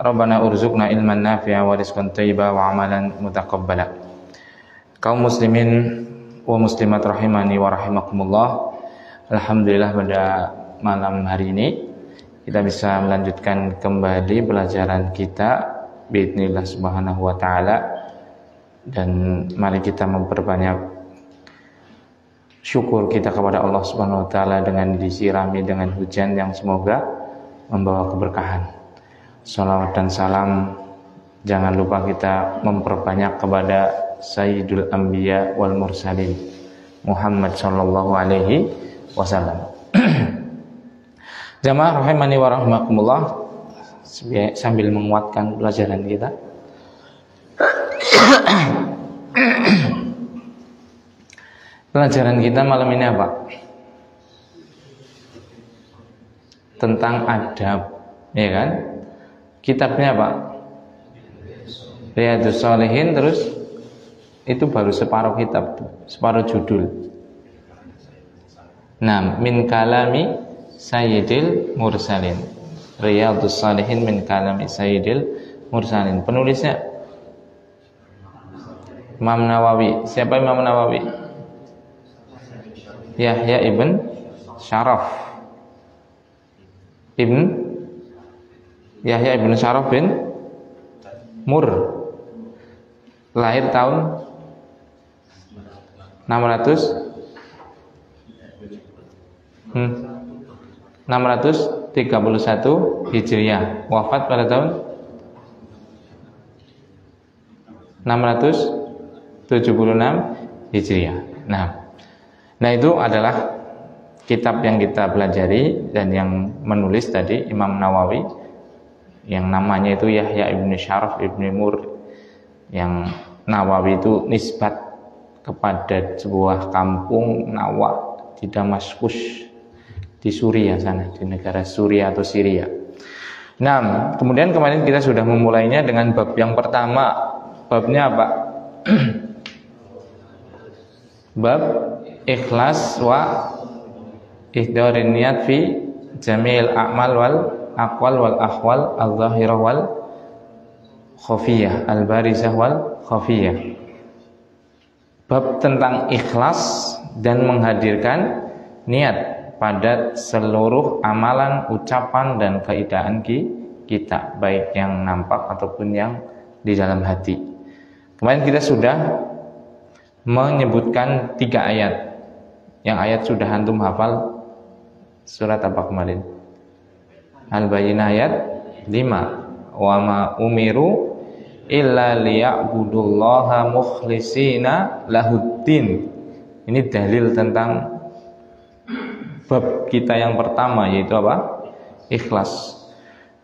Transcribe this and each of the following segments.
Rabbana urzuqna ilman nafi'a wa rizqan thayyiba wa amalan mutaqabbala. Kaum muslimin wa muslimat rahimani wa rahimakumullah. Alhamdulillah pada malam hari ini kita bisa melanjutkan kembali pelajaran kita biidznillah subhanahu wa ta'ala. Dan mari kita memperbanyak syukur kita kepada Allah subhanahu wa ta'ala dengan disirami dengan hujan yang semoga membawa keberkahan. Salawat dan salam jangan lupa kita memperbanyak kepada Sayyidul Anbiya wal Mursalin Muhammad sallallahu alaihi wasallam. Jamaah rahimani wa rahimakumullah, sambil menguatkan pelajaran kita. Pelajaran kita malam ini apa? Tentang adab, ya kan? Kitabnya apa? Riyadhus Shalihin, terus itu baru separuh kitab, separuh judul. Nah, min kalami Sayyidil Mursalin. Riyadhus Shalihin min kalami Sayyidil Mursalin. Penulisnya Imam Nawawi. Siapa Imam Nawawi? Yahya ibn Syaraf. Yahya ibn Syaraf bin Mur, lahir tahun 631 Hijriah, wafat pada tahun 676 Hijriah. Nah itu adalah kitab yang kita pelajari, dan yang menulis tadi Imam Nawawi, yang namanya itu Yahya ibn Syaraf ibn Mur. Yang Nawawi itu nisbat kepada sebuah kampung Nawa di Damaskus, di Suriah sana, di negara Suriah atau Syria. Nah, kemudian kemarin kita sudah memulainya dengan bab yang pertama. Babnya apa? Bab ikhlas wa ihdarin niat fi jamil a'mal wal aqwal wal ahwal al-zahirah wal khafiyah, al-barizah wal khafiyah. Bab tentang ikhlas dan menghadirkan niat pada seluruh amalan, ucapan dan keadaan kita, baik yang nampak ataupun yang di dalam hati. Kemarin kita sudah menyebutkan 3 ayat. Yang ayat sudah antum hafal. Surat apa kemarin? Al-Bayyinah ayat 5. Wa ma umiru illa liya'budullaha mukhlishina lahuddin. Ini dalil tentang bab kita yang pertama, yaitu apa? Ikhlas.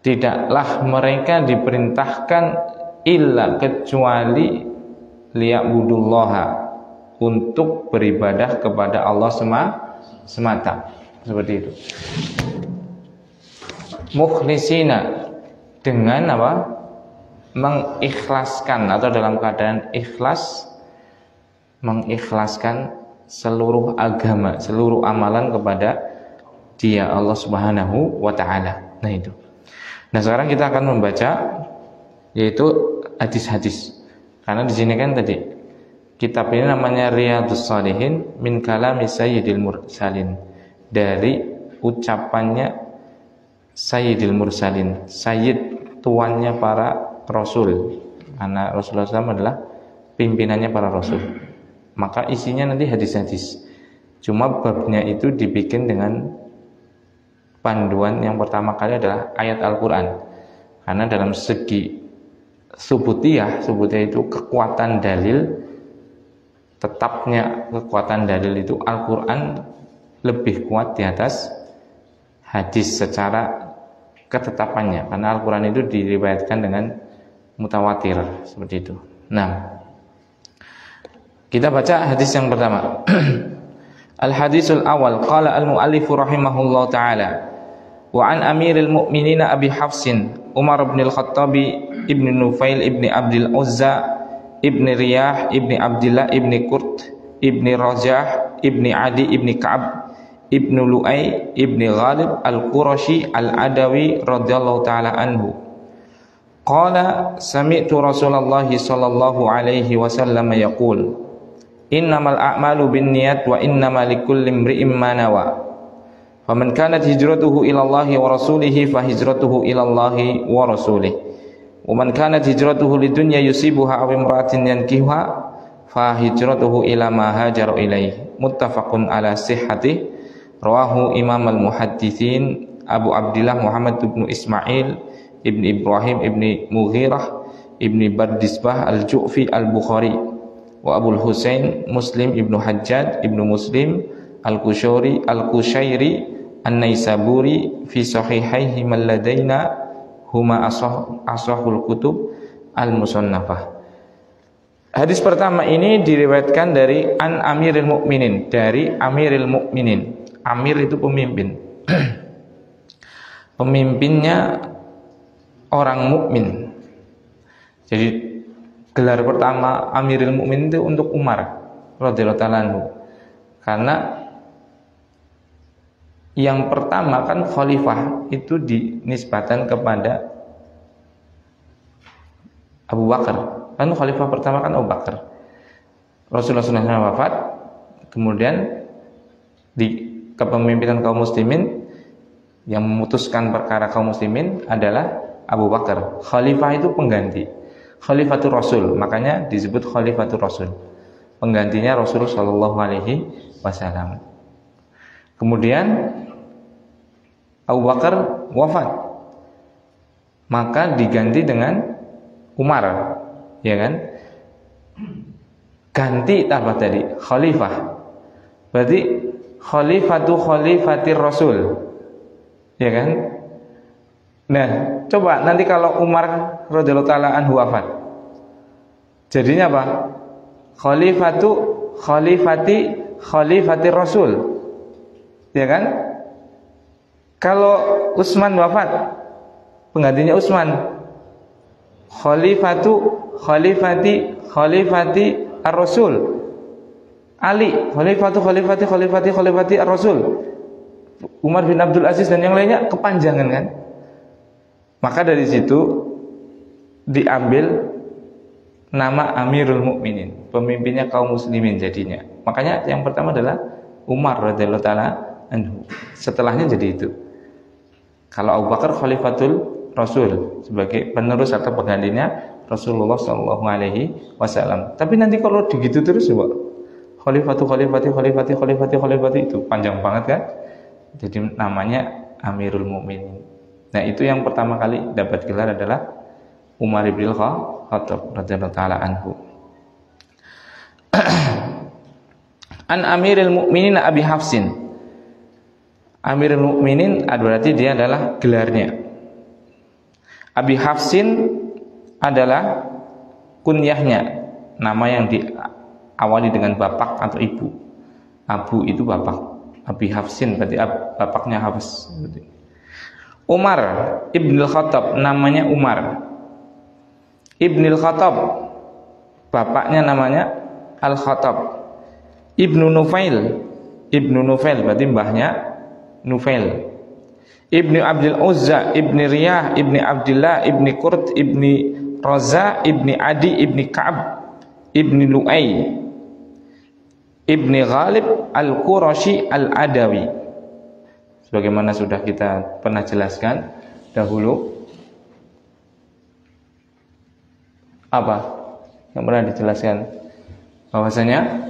Tidaklah mereka diperintahkan illa, kecuali liya'budullaha, untuk beribadah kepada Allah semata. Seperti itu. Mukhlishina, dengan apa? Mengikhlaskan, atau dalam keadaan ikhlas, mengikhlaskan seluruh agama, seluruh amalan kepada Dia, Allah Subhanahu wa ta'ala. Nah itu. Nah, sekarang kita akan membaca yaitu hadis-hadis. Karena di sini kan tadi kitab ini namanya Riyadhus Shalihin min kalami Sayyidil Mursalin, dari ucapannya Sayyidil Mursalin, Sayyid, tuannya para Rasul. Karena Rasulullah SAW adalah pimpinannya para Rasul. Maka isinya nanti hadis-hadis. Cuma babnya itu dibikin dengan panduan yang pertama kali adalah ayat Al-Quran. Karena dalam segi subutiyah itu kekuatan dalil, tetapnya kekuatan dalil itu Al-Quran lebih kuat di atas hadis secara ketetapannya, karena Al-Quran itu diriwayatkan dengan mutawatir, seperti itu. Nah, kita baca hadis yang pertama. Al-hadisul awal, qala al-mu'allifu rahimahullah ta'ala, wa an amiril mu'minina Abi Hafsin Umar bin al-Khattabi ibn Nufail ibn Abdul Uzza ibn Riyah ibn Abdillah ibn Qurt ibn Rajah ibn Adi ibn Ka'ab ibnu Lu'ay ibni Ghalib al-Qurashi al-Adawi radhiyallahu taala anhu. Qala sami'tu Rasulullah sallallahu alaihi wasallam yaqul innamal a'malu binniyat wa innamal likulli imri'in ma nawa. Faman kanat hijratuhu ila Allah wa rasulihi fa hijratuhu ila Allah wa rasulih. Wa man kanat hijratuhu lidunya yusibuha aw imra'atin yankihuha fa hijratuhu ila ma hajara ilaihi. Muttafaqun ala sihhatih. Rawahu Imam al-Muhadditsin Abu Abdillah Muhammad bin Ismail ibn Ibrahim ibn Mughirah ibn Bardisbah al-Ju'fi al-Bukhari wa Abul Husain Muslim ibn Hajjaj ibn Muslim al-Kushairi an-Naisaburi fi sahihaihi ladaina huma asahul kutub al-musannafah. Hadis pertama ini diriwayatkan dari An Amiril Mukminin, dari Amiril Mukminin. Amir itu pemimpin. Pemimpinnya orang mukmin. Jadi gelar pertama Amiril Mukminin itu untuk Umar radhiyallahu ta'ala anhu. Karena yang pertama kan khalifah itu dinisbatan kepada Abu Bakar. Kan khalifah pertama kan Abu Bakar. Rasulullah SAW wafat, kemudian di kepemimpinan kaum muslimin yang memutuskan perkara kaum muslimin adalah Abu Bakar. Khalifah itu pengganti. Khalifatul Rasul, makanya disebut Khalifatul Rasul. Penggantinya Rasulullah sallallahu alaihi wasallam. Kemudian Abu Bakar wafat, maka diganti dengan Umar, ya kan? Ganti apa tadi? Khalifah. Berarti khalifatir Rasul, ya kan? Nah, coba nanti kalau Umar radhiyallahu taala anhu wafat, jadinya apa? Khalifatir Rasul, ya kan? Kalau Utsman wafat, penggantinya Utsman. Khalifati ar-Rasul. Ali, khalifati ar-Rasul. Umar bin Abdul Aziz dan yang lainnya kepanjangan kan? Maka dari situ diambil nama Amirul Mukminin, pemimpinnya kaum muslimin jadinya. Makanya yang pertama adalah Umar radhiyallahu taala anhu. Setelahnya jadi itu. Kalau Abu Bakar Khalifatul Rasul sebagai penerus atau penggantinya Rasulullah sallallahu alaihi wasallam. Tapi nanti kalau begitu terus coba khalifati itu panjang banget kan? Jadi namanya Amirul Mukminin. Nah, itu yang pertama kali dapat gelar adalah Umar bin Khattab radhiyallahu taala anhu. An Amirul Mukminin Abi Hafsin. Amirul Mukminin berarti dia adalah gelarnya. Abi Hafsin adalah kunyahnya, nama yang diawali dengan bapak atau ibu. Abu itu bapak. Abi Hafsin berarti bapaknya Hafs. Umar Ibnul Khattab, namanya Umar. Ibnul Khattab, bapaknya namanya Al-Khattab. Ibnu Nufail berarti mbahnya Nufail. Ibnu Abdul Uzza, Ibni Riyah, Ibni Abdillah, Ibni Qurt, Ibni Raza, Ibni Adi, Ibni Ka'ab, Ibni Lu'ay, Ibni Ghalib al-Qurashi al-Adawi. Sebagaimana sudah kita pernah jelaskan dahulu. Apa yang pernah dijelaskan? Bahwasanya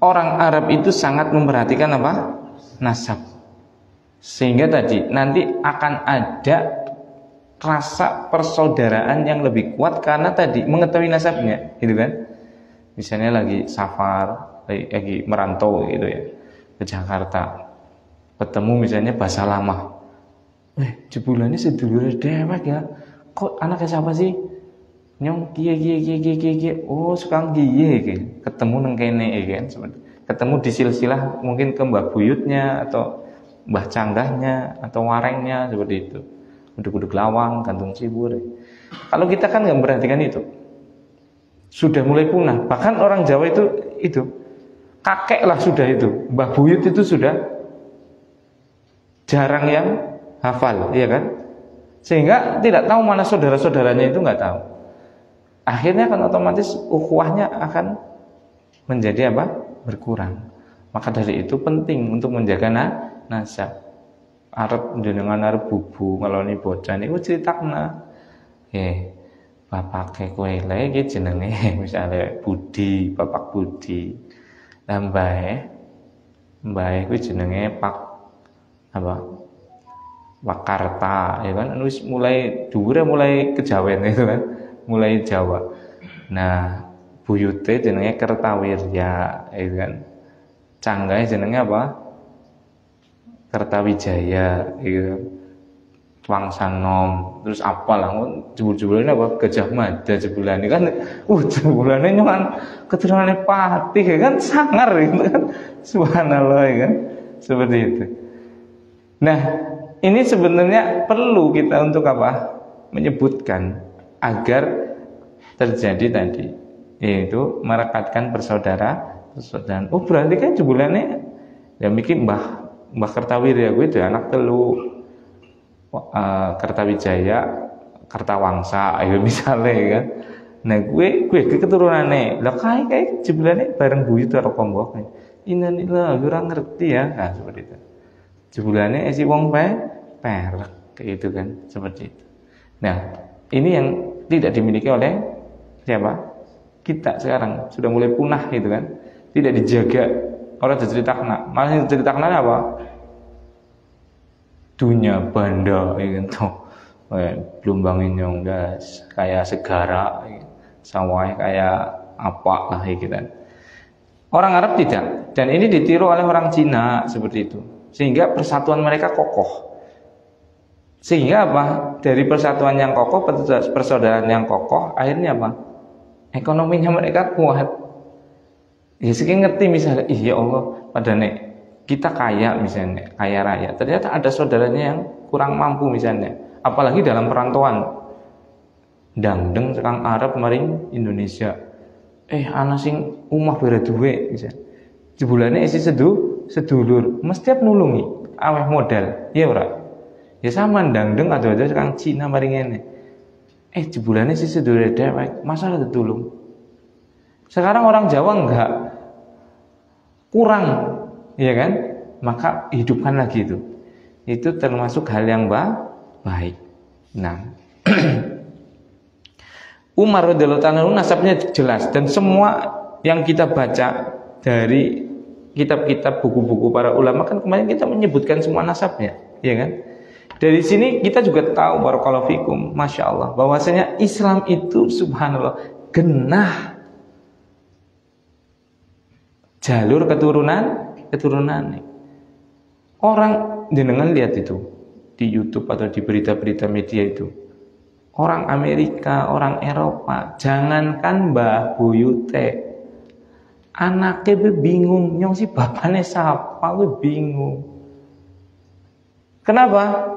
orang Arab itu sangat memperhatikan apa? Nasab. Sehingga tadi nanti akan ada rasa persaudaraan yang lebih kuat karena tadi mengetahui nasabnya, gitu kan? Misalnya lagi safar, lagi merantau gitu ya, ke Jakarta. Ketemu misalnya bahasa lama. Jebulannya sedulur dewek ya. Kok anaknya siapa sih? Nyong kiye. Oh, sekarang kiye gitu. Ketemu nang kene kan seperti. Ketemu di silsilah mungkin ke Mbah Buyutnya atau Mbah Canggahnya atau Warengnya seperti itu. Uduk-uduk lawang, gantung cibur. Kalau kita kan nggak memperhatikan itu, sudah mulai punah. Bahkan orang Jawa itu kakek lah sudah itu, mbah buyut itu sudah jarang yang hafal, ya kan? Sehingga tidak tahu mana saudara-saudaranya itu nggak tahu. Akhirnya kan otomatis ukhuwahnya akan menjadi apa? Berkurang. Maka dari itu penting untuk menjaga nasab. Arep jenengan arep bubu kalau ini bocah niku critakna. Bapak kowe lagi jenenge misalnya Budi, Bapak Budi. Lah mbae kuwi jenenge Pak apa? Pak Karta, ya kan? Wis mulai dhuwure mulai kejawen itu kan, mulai Jawa. Nah, buyute jenenge Kertawirya, ya kan? Canggahe jenenge apa? Kertawijaya, gitu. Wangsanom, terus apa lah, jebul-jebulane apa? Gajah Mada jebulane kan, jebulane nyuman keturunane Patih, ya kan? Sangar gitu kan, subhanallah, ya kan? Seperti itu. Nah, ini sebenarnya perlu kita untuk apa? Menyebutkan agar terjadi tadi, yaitu merekatkan persaudaraan. Oh berarti kan jebulane ya bikin Mbah Kertawirya gue itu anak telu. Kertawijaya, Kertawangsa, ayo misalnya kan. Nah gue keturunannya, lah kayak jebulane bareng buyut karo kombok. Innalillah, ora ngerti ya, nah seperti itu. Jebulane isi wong perek kayak gitu kan, seperti itu. Nah ini yang tidak dimiliki oleh siapa? Kita sekarang sudah mulai punah gitu kan, tidak dijaga. Orang diceritakan, malah diceritakan apa? Dunia banda gitu, belumbangin yang gas kayak segara, sawah kayak apa lah gitu. Orang Arab tidak, dan ini ditiru oleh orang Cina seperti itu, sehingga persatuan mereka kokoh. Sehingga apa? Dari persatuan yang kokoh, persaudaraan yang kokoh, akhirnya apa? Ekonominya mereka kuat. Ya sekian ngerti misalnya, ya Allah, pada nek kita kaya misalnya, kaya raya, ternyata ada saudaranya yang kurang mampu misalnya, apalagi dalam perantauan. Dangdeng sekarang Arab maring Indonesia, ana sing umah bare duwe misalnya, jebulane isi sedulur, mesti nulungi, aweh modal, ya ora? Ya sama dangdeng ada sekarang Cina maring ngene. Jebulane isi sedulur dewek, masa ada tulung. Sekarang orang Jawa enggak, kurang, ya kan? Maka hidupkan lagi itu. Itu termasuk hal yang baik. Nah, Umar radhiyallahu ta'ala nasabnya jelas, dan semua yang kita baca dari kitab-kitab buku-buku para ulama kan kemarin kita menyebutkan semua nasabnya, ya kan? Dari sini kita juga tahu barakallahu fikum, masya Allah, bahwasanya Islam itu subhanallah genah jalur keturunan. Orang jenengan lihat itu di YouTube atau di berita-berita media itu, orang Amerika, orang Eropa, jangankan mbah buyute, anaknya bingung, nyong si bapaknya siapa, bingung. Kenapa?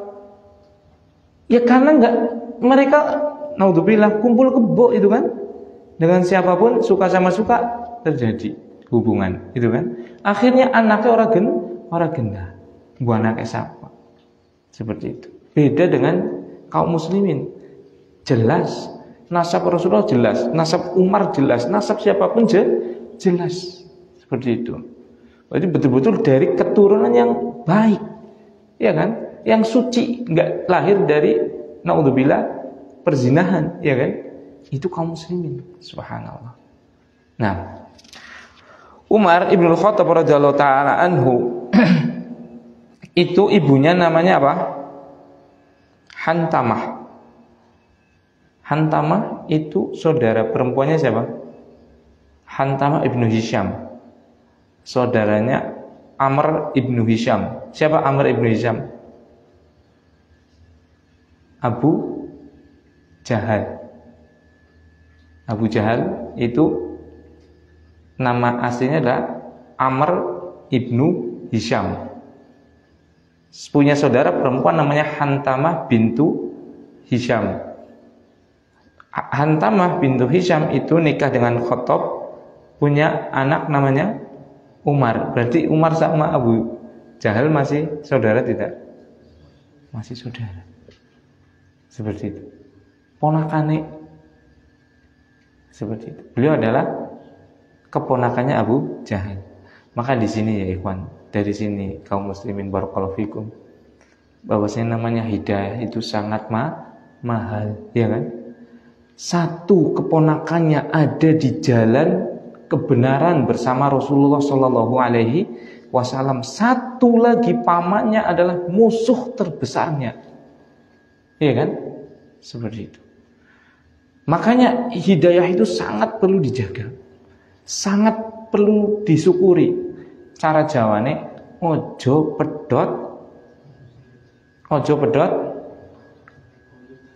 Ya karena mereka naudzubillah kumpul kebo itu kan, dengan siapapun suka sama suka terjadi hubungan itu kan. Akhirnya anaknya orang gendah. Bu anaknya siapa? Seperti itu. Beda dengan kaum muslimin. Jelas nasab Rasulullah jelas, nasab Umar jelas, nasab siapapun jelas. Seperti itu. Jadi betul-betul dari keturunan yang baik. Ya kan? Yang suci, enggak lahir dari naudzubillah perzinahan, ya kan? Itu kaum muslimin. Subhanallah. Nah, Umar Ibnul Khattab radhiyallahu ta'ala anhu itu ibunya namanya apa? Hantamah. Hantamah itu saudara perempuannya siapa? Hantamah Ibnu Hisham. Saudaranya Amr Ibnu Hisham. Siapa Amr Ibnu Hisham? Abu Jahal. Abu Jahal itu nama aslinya adalah Amr Ibnu Hisham. Punya saudara perempuan namanya Hantamah bintu Hisham. Hantamah bintu Hisham itu nikah dengan Khattab, punya anak namanya Umar. Berarti Umar sama Abu Jahal masih saudara tidak? Masih saudara. Seperti itu. Ponakane seperti itu. Beliau adalah keponakannya Abu Jahal. Maka di sini ya ikhwan, dari sini kaum muslimin barakallahu fikum, bahwasanya namanya hidayah itu sangat mahal, ya kan? Satu keponakannya ada di jalan kebenaran bersama Rasulullah Shallallahu Alaihi Wasallam. Satu lagi pamannya adalah musuh terbesarnya, ya kan? Seperti itu. Makanya hidayah itu sangat perlu dijaga, sangat perlu disyukuri. Cara jawane ojo pedot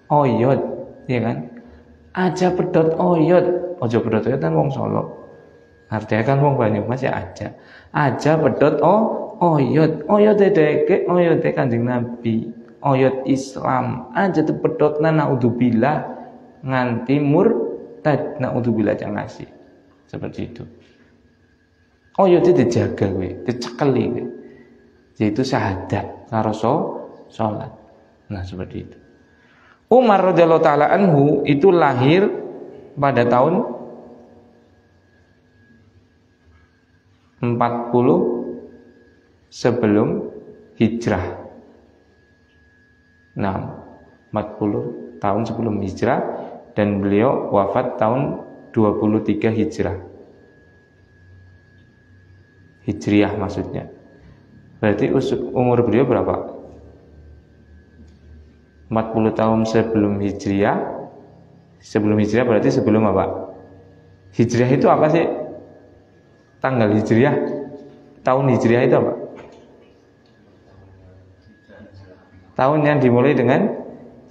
oyot, ya kan? Aja pedot oyot, ojo pedot oyot kan wong Solo. Artinya kan wong Banyumas ya aja pedot oyot deke oyot Kanjeng Nabi, oyot Islam. Aja tuh pedot naudzubillah nganti murtad, naudzubillah jangan ngasih. Seperti itu. Oyot itu dijaga kowe, dicekeli kowe. Yaitu syahadat karo salat. Nah, seperti itu. Umar radhiyallahu taala anhu itu lahir pada tahun 40 sebelum hijrah. Nah, 40 tahun sebelum hijrah, dan beliau wafat tahun 23 hijrah. Hijriah maksudnya. Berarti umur beliau berapa? 40 tahun sebelum hijriah. Sebelum hijriah berarti sebelum apa? Hijriah itu apa sih? Tanggal hijriah. Tahun hijriah itu apa? Tahun yang dimulai dengan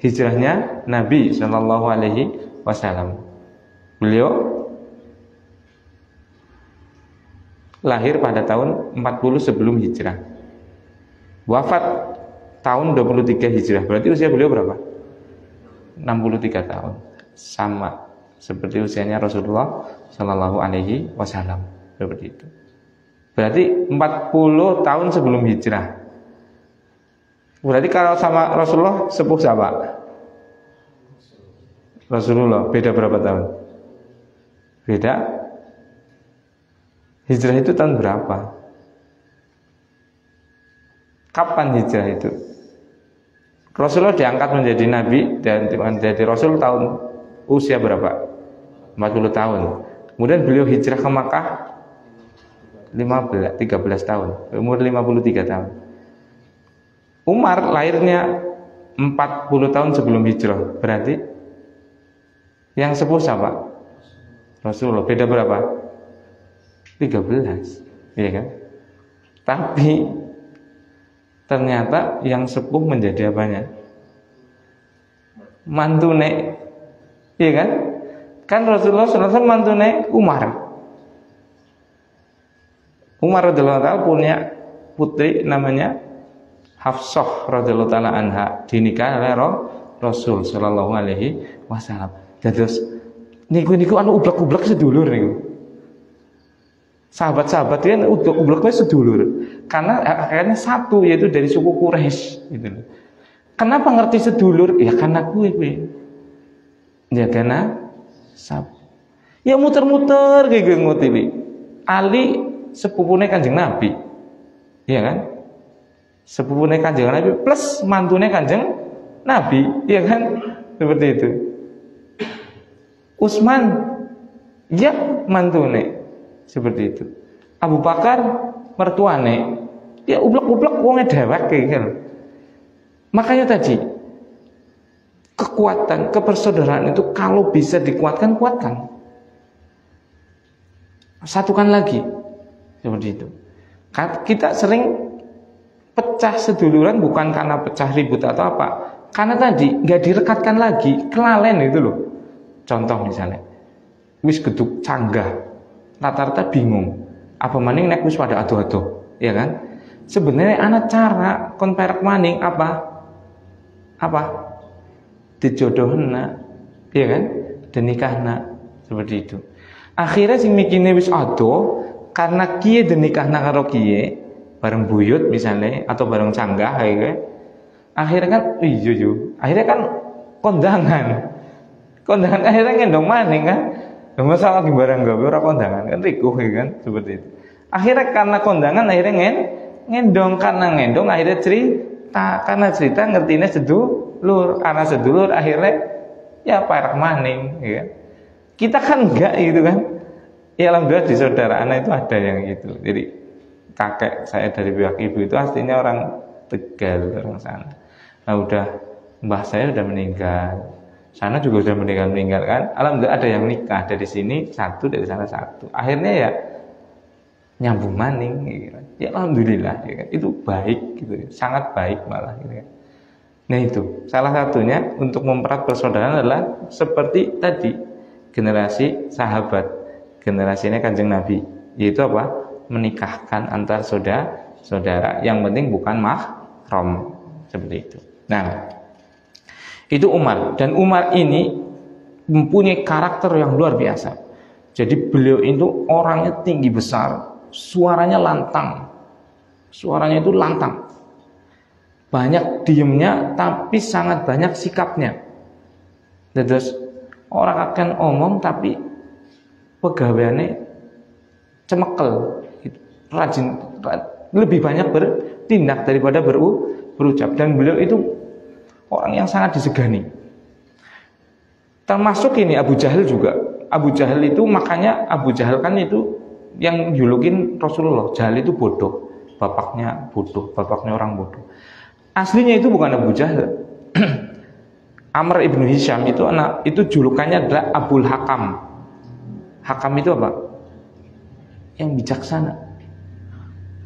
hijrahnya Nabi Shallallahu Alaihi Wasallam. Beliau lahir pada tahun 40 sebelum hijrah. Wafat tahun 23 hijrah. Berarti usia beliau berapa? 63 tahun. Sama seperti usianya Rasulullah Shallallahu Alaihi Wasallam. Seperti itu. Berarti 40 tahun sebelum hijrah. Berarti kalau sama Rasulullah sepuh siapa? Rasulullah. Beda berapa tahun? Beda. Hijrah itu tahun berapa? Kapan hijrah itu? Rasulullah diangkat menjadi nabi dan menjadi rasul tahun usia berapa? 40 tahun. Kemudian beliau hijrah ke Makkah 13 tahun, umur 53 tahun. Umar lahirnya 40 tahun sebelum hijrah. Berarti yang sepuh siapa? Rasulullah. Beda berapa? 13, iya kan? Tapi ternyata yang sepuh menjadi apanya? Mantune, iya kan? Kan Rasulullah SAW mantune Umar. Umar radhiyallahu taala punya putri namanya Hafsah radhiyallahu taala anha, dinikahi oleh Rasul sallallahu alaihi wasallam. Terus niku anu ublak-ublak sedulur niku. Sahabat-sahabat dia ubleknya sedulur, karena akhirnya satu, yaitu dari suku Quraisy gitu. Kenapa ngerti sedulur? Ya karena gue. Ya karena ya muter-muter kayak gue ngerti. Ali sepupunya Kanjeng Nabi. Iya kan? Sepupunya Kanjeng Nabi plus mantunya Kanjeng Nabi, iya kan? Seperti itu. Utsman ya mantune. Seperti itu. Abu Bakar mertuane ya ublek-ublek wonge dewek gitu. Makanya tadi kekuatan kepersaudaraan itu kalau bisa dikuatkan, kuatkan. Satukan lagi. Seperti itu. Kita sering pecah seduluran bukan karena pecah ribut atau apa. Karena tadi nggak direkatkan lagi, kelalen itu loh. Contoh misalnya, wis geduk canggah. Rata-rata bingung apa maning nek wis pada ado-ado, ya kan? Sebenarnya anak cara kon perek maning apa dijodohna, ya kan? Dan nikahna, seperti itu. Akhirnya sing mikine wis ado karena kiye den nikahna karo kiye bareng buyut misalnya atau bareng canggah kayak akhirnya kan iya yo akhirnya kan kondangan akhirnya ngendong maning kan masalah lagi barang gawe ora kondangan kan rikuh kan seperti itu akhirnya karena kondangan akhirnya ngendong karena ngendong akhirnya cerita ngertinya sedulur karena sedulur akhirnya ya parak maning ya kan? Kita kan enggak gitu kan ya alhamdulillah di saudara anak itu ada yang gitu jadi kakek saya dari pihak ibu itu aslinya orang Tegal orang sana nah udah mbah saya udah meninggal sana juga sudah meninggal kan alhamdulillah ada yang nikah dari sini satu dari sana satu akhirnya ya nyambung maning gitu. Ya alhamdulillah ya kan? Itu baik gitu sangat baik malah gitu kan. Nah itu salah satunya untuk mempererat persaudaraan adalah seperti tadi generasi sahabat generasinya Kanjeng Nabi yaitu apa menikahkan antar saudara yang penting bukan mahram seperti itu. Nah itu Umar dan Umar ini mempunyai karakter yang luar biasa. Jadi beliau itu orangnya tinggi besar, suaranya itu lantang, banyak diemnya tapi sangat banyak sikapnya. Terus orang akan omong tapi pegawaiannya cemekel, rajin, lebih banyak bertindak daripada berucap dan beliau itu orang yang sangat disegani. Termasuk ini Abu Jahal juga. Abu Jahal itu makanya Abu Jahal kan itu yang julukin Rasulullah. Jahal itu bodoh, bapaknya orang bodoh. Aslinya itu bukan Abu Jahal. Amr ibnu Hisham itu julukannya adalah Abul Hakam. Hakam itu apa? Yang bijaksana.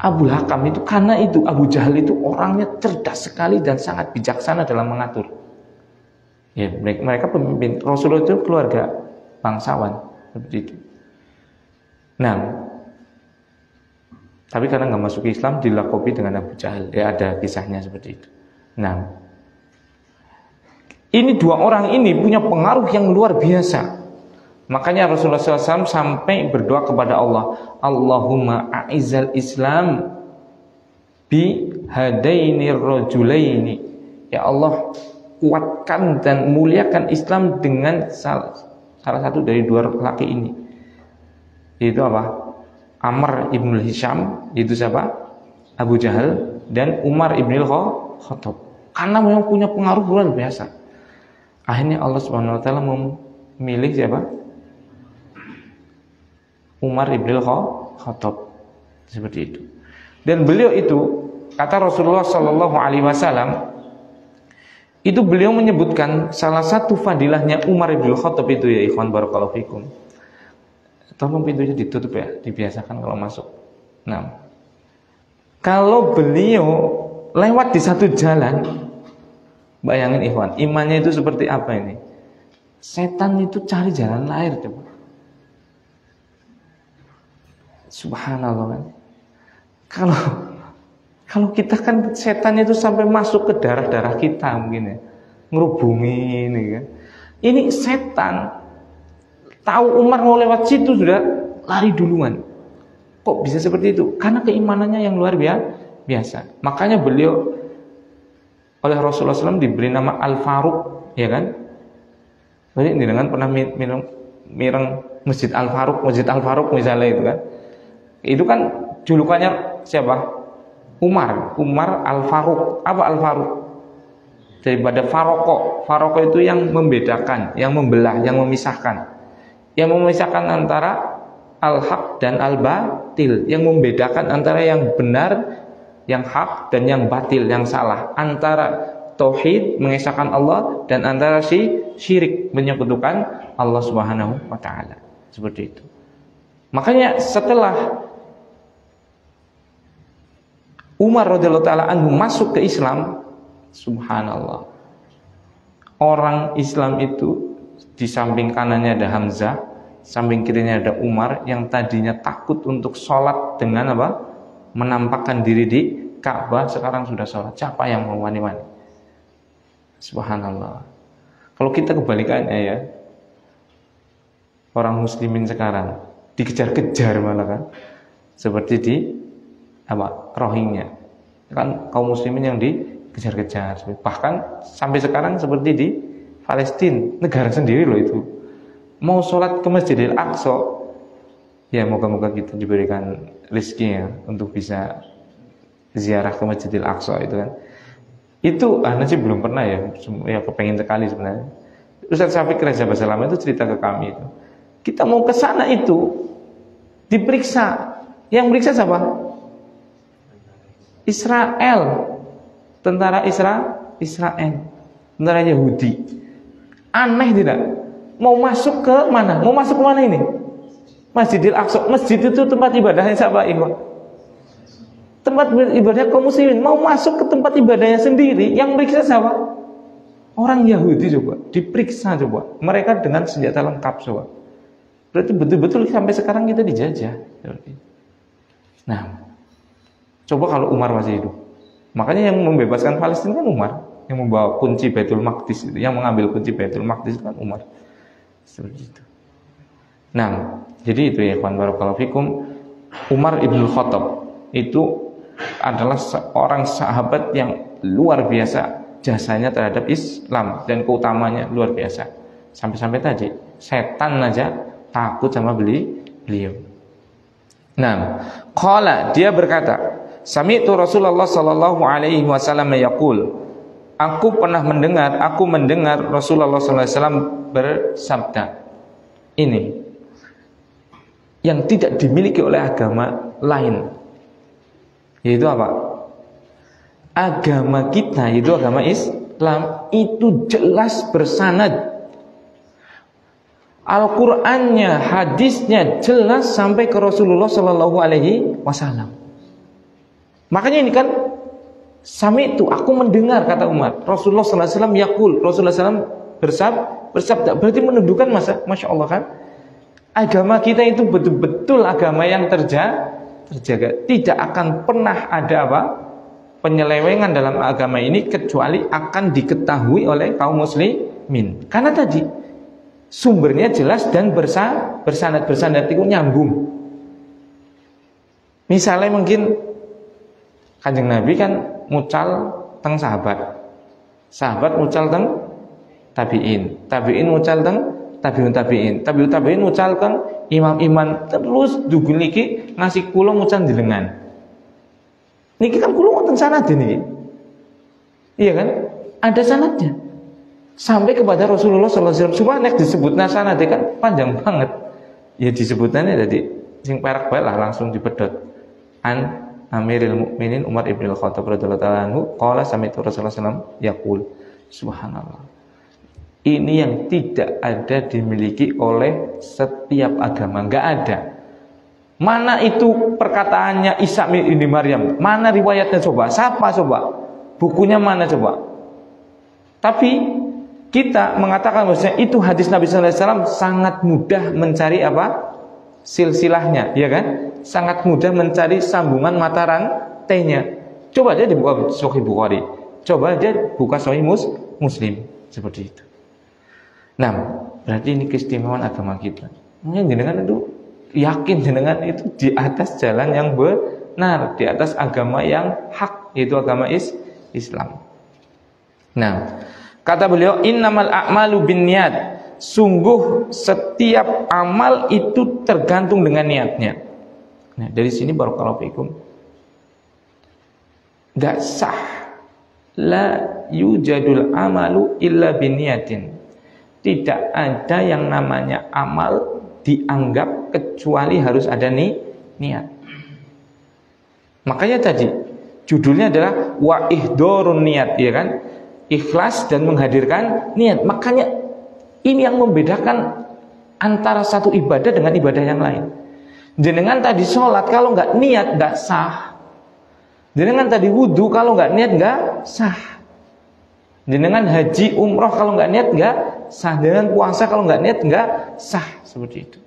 Abul Hakam itu karena itu Abu Jahal itu orangnya cerdas sekali dan sangat bijaksana dalam mengatur. Ya, mereka pemimpin. Rasulullah itu keluarga bangsawan seperti itu. Nah, tapi karena nggak masuk Islam dilakopi dengan Abu Jahal. Ya ada kisahnya seperti itu. Nah, ini dua orang ini punya pengaruh yang luar biasa. Makanya Rasulullah SAW sampai berdoa kepada Allah, Allahumma a'izzal Islam bi hadaini rajulaini. Ya Allah, kuatkan dan muliakan Islam dengan salah satu dari dua laki ini. Itu apa? Amr ibn Hisham, itu siapa? Abu Jahal dan Umar ibn Khattab. Karena memang punya pengaruh luar biasa. Akhirnya Allah Subhanahu wa taala memilih siapa? Umar ibn Khattab seperti itu. Dan beliau itu kata Rasulullah Sallallahu Alaihi Wasallam itu beliau menyebutkan salah satu fadilahnya Umar ibn Khattab itu ya ikhwan barakallahu fikum. Tolong pintunya ditutup ya, dibiasakan kalau masuk. Nah, kalau beliau lewat di satu jalan, bayangin ikhwan, imannya itu seperti apa ini? Setan itu cari jalan lain coba. Subhanallah kan. Kalau kita kan setan itu sampai masuk ke darah-darah kita mungkin ya. Ngerubungi ini kan. Ini setan tahu Umar mau lewat situ sudah lari duluan. Kok bisa seperti itu? Karena keimanannya yang luar biasa. Makanya beliau oleh Rasulullah SAW diberi nama Al-Faruq, ya kan? Jadi dengan pernah mireng Masjid Al-Faruq misalnya itu kan. Itu kan julukannya siapa? Umar Al-Faruq. Apa Al-Faruq? Daripada Faroko. Faroko itu yang membedakan, yang membelah, yang memisahkan. Yang memisahkan antara al-haq dan al-batil, yang membedakan antara yang benar, yang hak dan yang batil, yang salah, antara tauhid mengesahkan Allah dan antara syirik menyekutukan Allah Subhanahu wa taala. Seperti itu. Makanya setelah Umar radhiyallahu taala anhu masuk ke Islam, subhanallah. Orang Islam itu di samping kanannya ada Hamzah, samping kirinya ada Umar yang tadinya takut untuk sholat dengan apa? Menampakkan diri di Ka'bah, sekarang sudah sholat. Siapa yang mau wani-wani? Subhanallah. Kalau kita kebalikannya ya, orang muslimin sekarang dikejar-kejar malah kan. seperti di Rohingya, kan kaum muslimin yang dikejar-kejar. Bahkan sampai sekarang seperti di Palestina, negara sendiri loh itu, mau sholat ke Masjidil Aqsa, ya moga-moga kita diberikan rezeki ya untuk bisa ziarah ke Masjidil Aqsa itu kan. Itu Anda sih belum pernah ya kepengen sekali sebenarnya. Ustaz Syafiq Reza Basalamah itu cerita ke kami itu, kita mau ke sana itu diperiksa, yang periksa siapa? Israel, tentara Israel, tentara Yahudi. Aneh tidak? Mau masuk ke mana? Mau masuk ke mana ini? Masjidil Aqsa. Masjid itu tempat ibadahnya siapa, Ikhwan? Tempat ibadah kaum muslimin. Mau masuk ke tempat ibadahnya sendiri, yang periksa siapa? Orang Yahudi coba. Diperiksa coba. Mereka dengan senjata lengkap coba. Berarti betul-betul sampai sekarang kita dijajah. Nah, coba kalau Umar masih hidup. Makanya yang membebaskan Palestina kan Umar, yang membawa kunci Baitul Maqdis itu, yang mengambil kunci Baitul Maqdis kan Umar. Seperti itu. Nah, jadi itu ya kawan barakallahu fikum. Umar ibn Khattab itu adalah seorang sahabat yang luar biasa jasanya terhadap Islam dan keutamanya luar biasa. Sampai-sampai tadi setan aja takut sama beliau. Nah, qala, dia berkata, sami'tu Rasulullah sallallahu alaihi wasallam yaqul, aku mendengar Rasulullah sallallahu alaihi wasallam bersabda, ini yang tidak dimiliki oleh agama lain, yaitu apa? Agama kita, yaitu agama Islam, itu jelas bersanad. Al-Qur'annya, hadisnya jelas sampai ke Rasulullah sallallahu alaihi wasallam. Makanya ini kan sami itu, aku mendengar, kata Umar, Rasulullah sallallahu alaihi wasallam yaqul, Rasulullah sallallahu alaihi wasallam bersabda. Berarti menunjukkan Masya Allah kan, agama kita itu betul-betul agama yang terjaga. Tidak akan pernah ada penyelewengan dalam agama ini, kecuali akan diketahui oleh kaum muslimin. Karena tadi sumbernya jelas dan bersanad itu nyambung. Misalnya mungkin Kanjeng Nabi kan mucal teng sahabat mucal teng tabiin mucal teng tabiin mucal teng imam terus dugun niki ngasih kula mucal jenengan. Niki kan kula wonten sanad niki. Iya kan? Ada sanadnya. Sampai kepada Rasulullah sallallahu alaihi wasallam. Cuma nek disebutna sanade kan panjang banget. Ya disebutane tadi sing perak bae lah langsung dipedhot. An Amirul Mukminin Umar ibn Khattab radhiyallahu ta'ala anhu qala sami'tu Rasulullah sallallahu alaihi wasallam yaqul. Subhanallah. Ini yang tidak ada dimiliki oleh setiap agama, enggak ada. Mana itu perkataannya Isa bin Maryam? Mana riwayatnya coba? Siapa coba? Bukunya mana coba? Tapi kita mengatakan bahwasanya itu hadis Nabi sallallahu alaihi wasallam sangat mudah mencari silsilahnya, ya kan? Sangat mudah mencari sambungan mata rantainya. Coba aja dibuka Sahih Bukhari, coba aja buka Sahih Muslim, seperti itu. Nah, berarti ini keistimewaan agama kita. Mungkin jenengan itu yakin jenengan itu di atas jalan yang benar, di atas agama yang hak, yaitu agama Islam. Nah, kata beliau, innamal a'malu binniyat. Sungguh setiap amal itu tergantung dengan niatnya. Nah, dari sini barakallahu fikum. Enggak sah. La yujadul amalu illa binniyatin. Tidak ada yang namanya amal dianggap kecuali harus ada niat. Makanya tadi judulnya adalah wa ihdorun niat, ya kan? Ikhlas dan menghadirkan niat. Makanya ini yang membedakan antara satu ibadah dengan ibadah yang lain. Jenengan tadi sholat kalau nggak niat nggak sah. Jenengan tadi wudhu kalau nggak niat nggak sah. Jenengan haji umroh kalau nggak niat nggak sah. Jenengan puasa kalau nggak niat nggak sah. Seperti itu.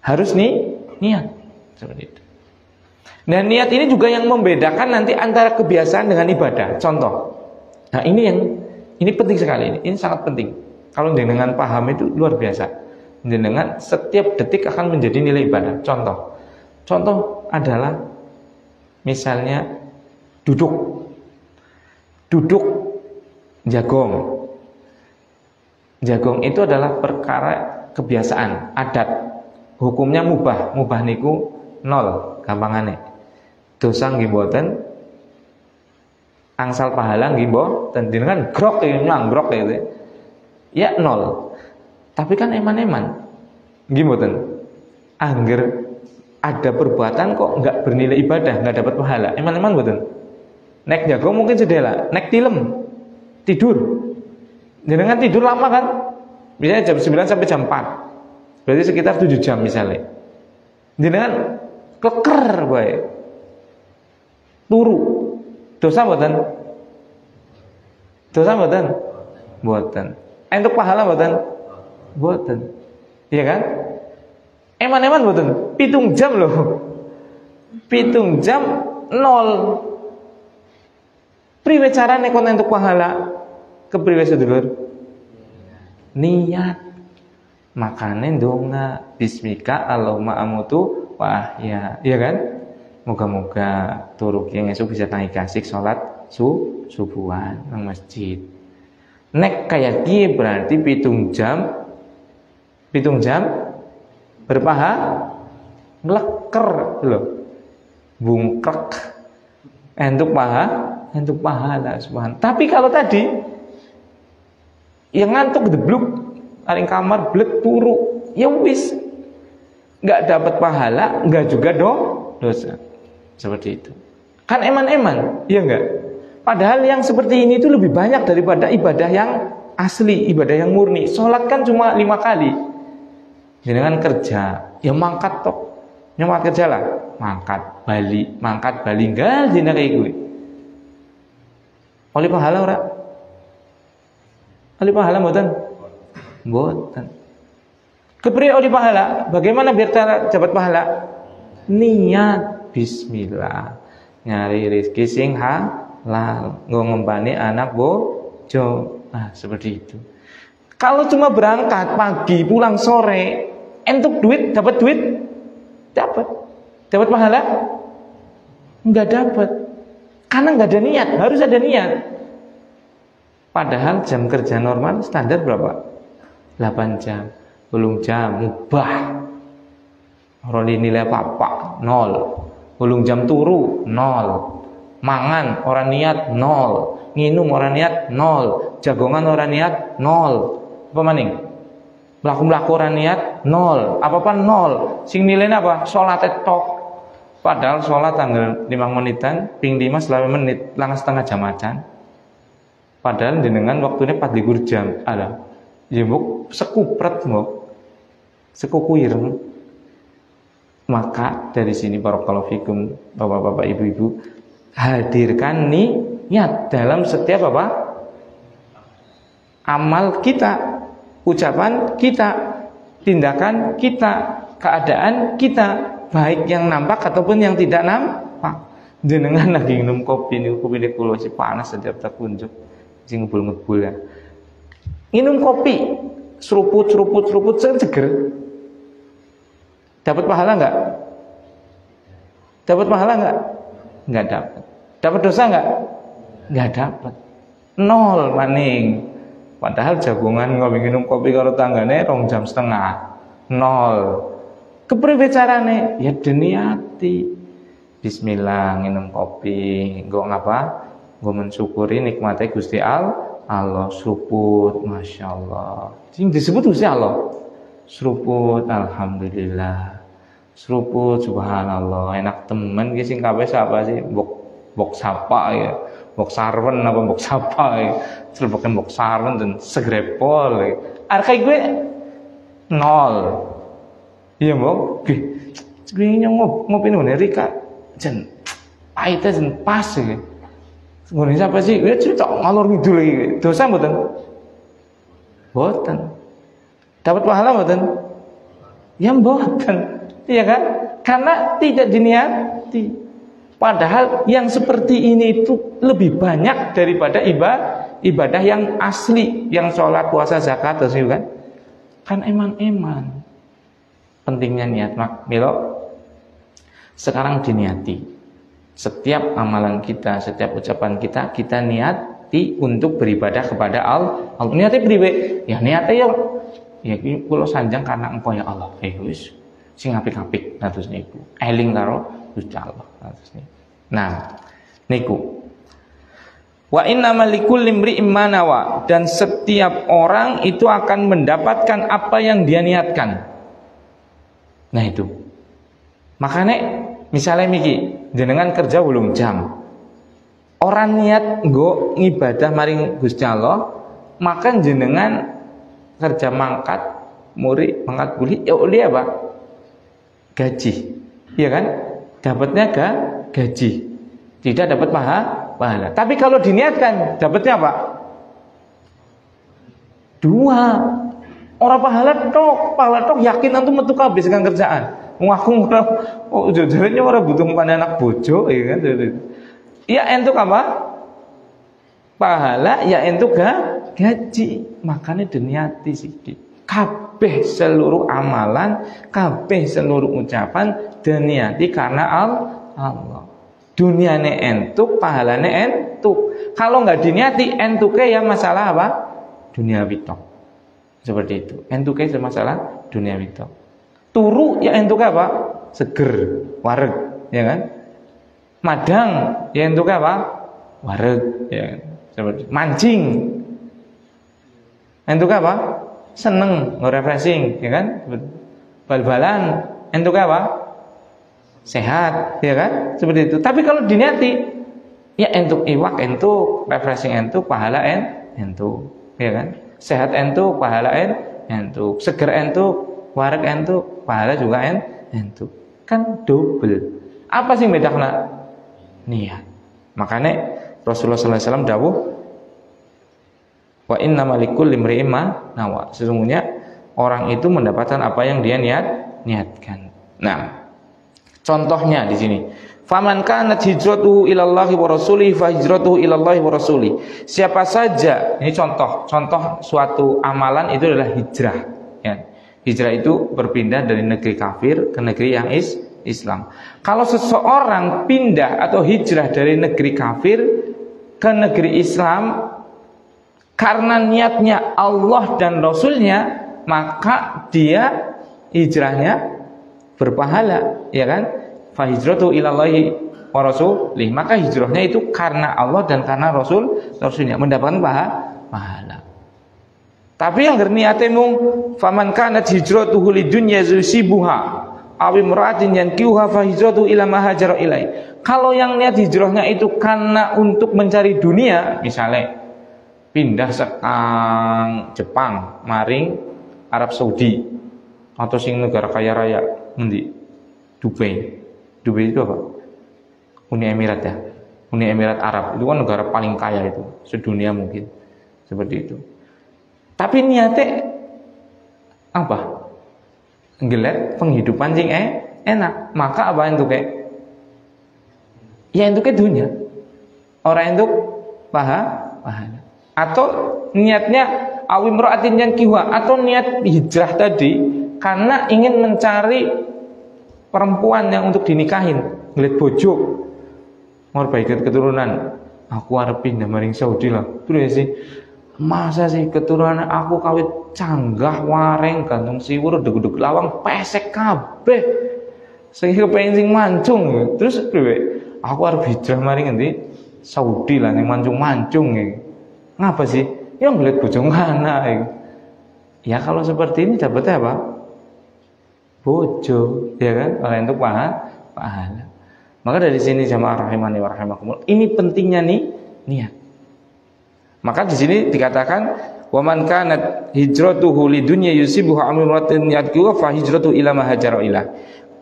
Harus niat seperti itu. Dan niat ini juga yang membedakan nanti antara kebiasaan dengan ibadah. Contoh. Nah ini penting sekali. Ini sangat penting. Kalau jenengan paham itu luar biasa. Jenengan setiap detik akan menjadi nilai ibadah. Contoh adalah misalnya duduk jagong. Jagong itu adalah perkara kebiasaan, adat. Hukumnya mubah niku 0 gampangane. Dosa nggih mboten, angsal pahala nggih mboten. Jenengan grok nyanggrok gitu. Ya 0. Tapi kan eman-eman. Nggih mboten. Angger ada perbuatan kok enggak bernilai ibadah, enggak dapat pahala. Eman-eman mboten. Nek jagong mungkin sedela, nek tilem tidur. Jenengan tidur lama kan? Misalnya jam 9 sampai jam 4. Berarti sekitar 7 jam misalnya. Jenengan keker bae. Turu. Dosa mboten? Dosa mboten? Mboten. Entuk pahala mboten? Mboten. Iya kan? Eman-eman mboten? 7 jam loh. 7 jam 0. Priwe carane kon entuk pahala? Kepriwe sedulur? Niat. Makane ndonga bismika Allahumma amutu wa ahya. Iya kan? Moga-moga turu ki esuk bisa tangi kasih salat subuhan nang masjid. Nek kayak ki berarti 7 jam berpahala ngleker lho. Bungkrek. Entuk pahala subhan. Tapi kalau tadi yang ngantuk gedebluk paling kamar blek turu, ya wis nggak dapat pahala, nggak juga dosa. Seperti itu. Kan eman-eman, iya enggak? Padahal yang seperti ini itu lebih banyak daripada ibadah yang asli, ibadah yang murni. Sholat kan cuma 5 kali. Jangan kerja, ya mangkat tok. Nyomat kerja lah, mangkat bali enggak jenenge kayak gue. Oleh pahala ora? Oleh pahala mboten? Mboten. Kepriye oleh pahala? Bagaimana biar dapat pahala? Niat bismillah. Nyari rezeki sing halal, ngembani anak bojo. Nah, seperti itu. Kalau cuma berangkat pagi, pulang sore, entuk duit, dapat duit? Dapat. Dapat pahala? Enggak dapat. Karena enggak ada niat, harus ada niat. Padahal jam kerja normal standar berapa? 8 jam. Belum jam mubah. Roli nilai apa? 0. Belum jam turu 0. Mangan orang niat 0. Nginum orang niat 0. Jagongan orang niat 0. Apa maning? Mlaku-mlaku orang niat 0. Apa-apa 0. Sing nilainya apa? Salat tok. Padahal salat tanggal 5 menitan, ping 5 selama menit, lang setengah jam acan. Padahal jenengan waktunya 4 jam. Ada. Ya mbok sekupret mbok. Sekukuireng. Maka dari sini barakallahu fikum Bapak-bapak, Ibu-ibu, hadirkan niat dalam setiap apa? Amal kita, ucapan kita, tindakan kita, keadaan kita, baik yang nampak ataupun yang tidak nampak. Jenengan lagi minum kopi kula si panas setiap tak kunjuk. Sing ngebul-ngebul ya. Minum kopi, seruput seger. Dapat pahala enggak? Dapat pahala enggak? Enggak dapat. Dapat dosa enggak? Enggak dapat. 0 maning. Padahal jagongan ngopi minum kopi karo tanggane 2 jam setengah. 0. Kepriwe carane? Ya diniati. Bismillah nginum kopi, nggo ngapa? Nggo mensyukuri nikmatnya Gusti Allah, seruput, Masya Allah. Sing disebut Gusti Allah. Seruput, alhamdulillah. Seruput, subhanallah. Enak temen ki sing kabeh sapa sih? Bok sapa ya. Bok sarwen apa bok sapa ya. Selebeken bok sarwen dan segrepol ya. Arkai gue 0. Iya mbok. Gue ngopi nune Rika. Jen pahitnya jen pas ya. Ngono siapa sih? Ya cerita ngalor ngidul lagi. Dosa mboten? Mboten. Dapat pahala mboten? Ya mboten. Iya kan? Karena tidak diniati. Padahal yang seperti ini itu lebih banyak daripada ibadah yang asli, yang sholat, puasa, zakat, terus kan? Kan eman-eman. Pentingnya niat mak. Milo Sekarang diniati. Setiap amalan kita, setiap ucapan kita, kita niati untuk beribadah kepada Allah. Niatnya priwe? Ya niatnya ya kula sanjang karena Engkau ya Allah. Wis sing apik-apik terus niku. Eling karo Gusti Allah terus niku. Nah, niku. Wa innamal likulli imri'in ma nawa, dan setiap orang itu akan mendapatkan apa yang dia niatkan. Nah itu. Makanya misalnya miki jenengan kerja belum jam. Orang niat nggo ngibadah maring Gusti Allah, maka jenengan kerja mangkat muri mangkat buli ya oleh apa? Gaji. Iya kan? Dapatnya gaji. Tidak dapat pahala. Tapi kalau diniatkan dapatnya apa? 2. Orang pahala tok yakin antum metu kabeh dengan kerjaan. Ngaku jajarnya orang butuh pada anak bojo, ya kan? Ya entuk apa? Pahala, ya entuk gaji. Makanya diniati sithik. Kabeh seluruh amalan, kabeh seluruh ucapan diniati karena Allah. Duniane entuk, pahalane entuk. Kalau nggak diniati, entuknya ya masalah apa? Dunia witok. Seperti itu. Entuknya masalah dunia witok. Turu ya entuknya apa? Seger, wareg, ya kan? Madang ya entuknya apa? Wareg, ya kan? Seperti itu. Mancing entuknya apa? Seneng, refreshing, ya kan? Bal-balan entuknya apa? Sehat, ya kan? Seperti itu. Tapi kalau diniati, ya entuk iwak entuk, refreshing entuk, pahala entuk, ya kan? Sehat entuk, pahala entuk, seger entuk, wareg entuk, pahala juga entuk. Kan double. Apa sih bedanya? Niat. Makanya Rasulullah SAW dawuh, wa innamal likulli imri'in ma nawa. Sesungguhnya orang itu mendapatkan apa yang dia niatkan. Nah, contohnya di sini, faman kanat hijratuhu ilallahi wa rasulih fa hijratuhu ilallahi wa rasulih. Siapa saja, ini contoh suatu amalan itu adalah hijrah, ya. Hijrah itu berpindah dari negeri kafir ke negeri yang Islam. Kalau seseorang pindah atau hijrah dari negeri kafir ke negeri Islam karena niatnya Allah dan Rasulnya, maka dia hijrahnya berpahala, ya kan? Fa hijratu ilallahi wa rasulih. Maka hijrahnya itu karena Allah dan karena Rasulnya, mendapatkan pahala. Tapi yang berniate mung faman kanat hijratuhu lidunya yusibuha aw imra'atin yankihuha fa hijratu ila ma hajara ilai. Kalau yang niat hijrahnya itu karena untuk mencari dunia, misalnya pindah sekang Jepang maring Arab Saudi atau sing negara kaya raya ngendi? Dubai itu apa? Uni Emirat ya. Uni Emirat Arab itu kan negara paling kaya itu sedunia mungkin. Seperti itu. Tapi niatnya apa? Ngelet penghidupan sing enak. Maka apa entuk ya entuk dunia. Orang entuk pahala. Atau niatnya awimra'atin yankihuha, atau niat hijrah tadi karena ingin mencari perempuan yang untuk dinikahin, ngeliat bojo ngorbaikan keturunan. Aku arep pindah maring Saudi lah. Terus sih, masa sih keturunan aku kawit canggah wareng gantung siwur deg-deg lawang pesek kabeh. Sing kepengin sing mancung. Terus priwe? Aku arep hijrah maring endi? Saudi lah ning mancung-mancung iki. Ngapa sih? Ya ngeliat bojo kana iki. Ya kalau seperti ini dapatnya apa? Bojo, ya kan? Orang itu pahala. Maka dari sini jamaah rahimani wa rahimakumullah, ini pentingnya niat. Maka di sini dikatakan wa man kanat hijratuhu lidunya yusibuha amratin yadkuwa fa hijratu ila ma hajara ilah.